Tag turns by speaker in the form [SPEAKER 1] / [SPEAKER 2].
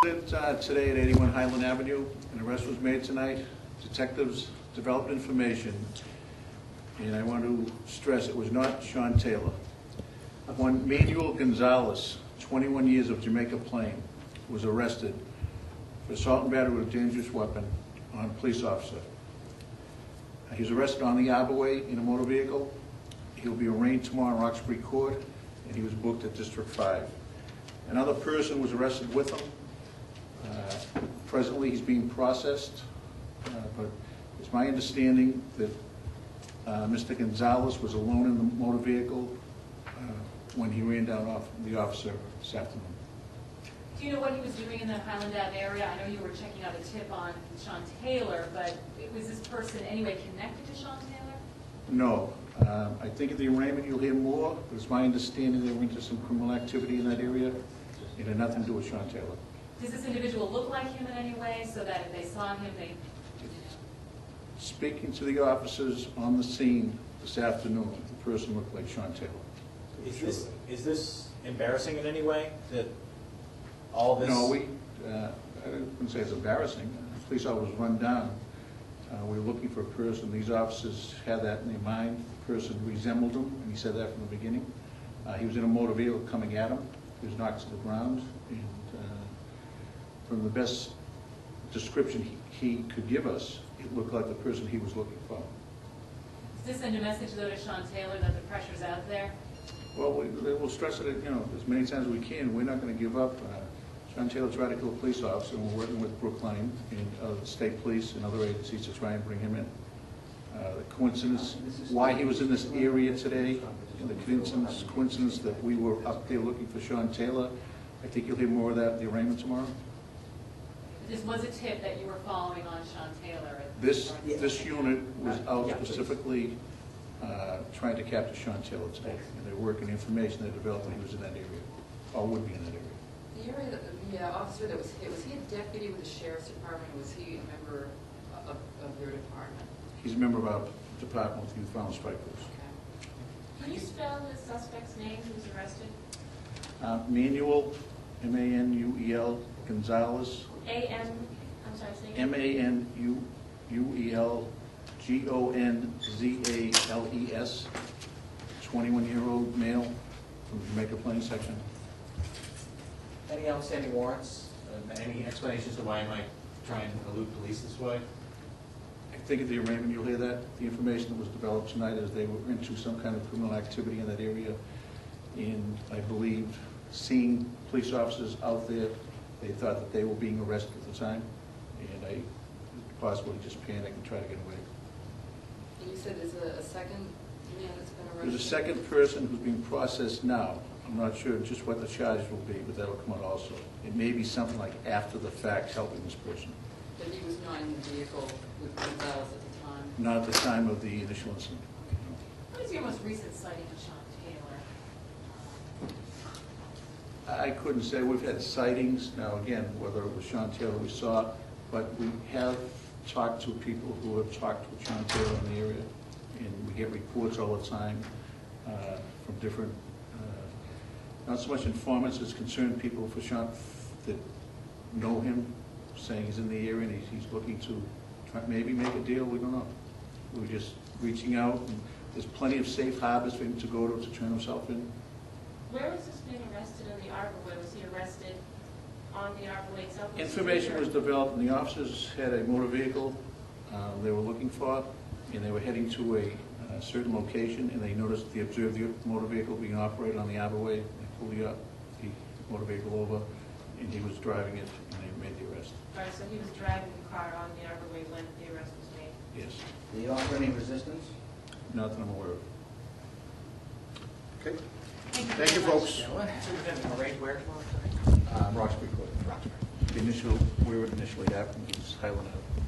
[SPEAKER 1] Today at 81 Highland Avenue, an arrest was made tonight. Detectives developed information, and I want to stress it was not Sean Taylor. One Manuel Gonzalez, 21 years of Jamaica Plain, was arrested for assault and battery with a dangerous weapon on a police officer. He was arrested on the Arborway in a motor vehicle. He'll be arraigned tomorrow in Roxbury Court, and he was booked at District 5. Another person was arrested with him. Presently, he's being processed, but it's my understanding that Mr. Gonzalez was alone in the motor vehicle when he ran down off the officer this afternoon.
[SPEAKER 2] Do you know what he was doing in the Highland Ave area? I know you were checking out a tip on Sean Taylor, but was this person anyway connected to Sean Taylor?
[SPEAKER 1] No. I think at the arraignment you'll hear more, but it's my understanding they were into some criminal activity in that area. It had nothing to do with Sean Taylor.
[SPEAKER 2] Does this individual look like him in any way so that if they saw him, they...
[SPEAKER 1] Speaking to the officers on the scene this afternoon, the person looked like Sean Taylor.
[SPEAKER 3] Is this embarrassing in any way, that all this?
[SPEAKER 1] No, I wouldn't say it's embarrassing. The police officer was run down. We were looking for a person. These officers had that in their mind. The person resembled him, and he said that from the beginning. He was in a motor vehicle coming at him. He was knocked to the ground, and from the best description he could give us, it looked like the person he was looking for.
[SPEAKER 2] Does this send a message, though, to Sean Taylor that the pressure's out there?
[SPEAKER 1] Well, we'll stress it, as many times as we can. We're not going to give up. Sean Taylor tried to kill a police officer, and we're working with Brookline and state police and other agencies to try and bring him in. The coincidence, why he was in this area today, and the coincidence that we were up there looking for Sean Taylor, I think you'll hear more of that at the arraignment tomorrow.
[SPEAKER 2] This was a tip that you were following on Sean Taylor.
[SPEAKER 1] This unit was out specifically trying to capture Sean Taylor today, and they're working information they developed when he was in that area, or would be in that area.
[SPEAKER 4] The area that the officer that was hit, was he a deputy with the sheriff's department, or was he a member of your department?
[SPEAKER 1] He's a member of our department with Youth Violence Strike Force.
[SPEAKER 2] Okay. Can you spell the suspect's name who was arrested?
[SPEAKER 1] Manuel, M-A-N-U-E-L, Gonzalez.
[SPEAKER 2] I'm sorry, say
[SPEAKER 1] M-A-N-U-E-L, G-O-N-Z-A-L-E-S, 21-year-old male from the Jamaica Plain section.
[SPEAKER 3] Any outstanding warrants? Any explanations to why I might try and elude police this way?
[SPEAKER 1] I think at the arraignment you'll hear that. The information that was developed tonight is they were into some kind of criminal activity in that area, and I believe seeing police officers out there, they thought that they were being arrested at the time, and I possibly just panicked and tried to get away.
[SPEAKER 4] And you said there's a second man that's been arrested?
[SPEAKER 1] There's a second person who's being processed now. I'm not sure just what the charge will be, but that'll come out also. It may be something like after the fact helping this person.
[SPEAKER 4] But he was not in the vehicle with Gonzalez at the time?
[SPEAKER 1] Not at the time of the initial incident.
[SPEAKER 2] What is your most recent sighting of Sean Taylor?
[SPEAKER 1] I couldn't say. We've had sightings. Now, again, whether it was Sean Taylor we saw, but we have talked to people who have talked with Sean Taylor in the area, and we get reports all the time from different, not so much informants as concerned people for Sean that know him, saying he's in the area and he's looking to maybe make a deal. We don't know. We're just reaching out, and there's plenty of safe harbors for him to go to turn himself in.
[SPEAKER 2] Where was this man arrested on the Arborway? Was he arrested on the Arborway itself?
[SPEAKER 1] Information was developed, and the officers had a motor vehicle they were looking for, and they were heading to a certain location, and they observed the motor vehicle being operated on the Arborway. They pulled the motor vehicle over, and he was driving it, and they made the arrest.
[SPEAKER 2] All right, so he was driving the car on the Arborway when the arrest was made?
[SPEAKER 1] Yes.
[SPEAKER 5] Did he offer any resistance?
[SPEAKER 1] Not that I'm aware of.
[SPEAKER 5] Okay.
[SPEAKER 2] Thank
[SPEAKER 5] you, folks.
[SPEAKER 3] Arraigned where tomorrow?
[SPEAKER 1] Roxbury Court.
[SPEAKER 3] Roxbury.
[SPEAKER 1] Where it initially happened was Highland Ave.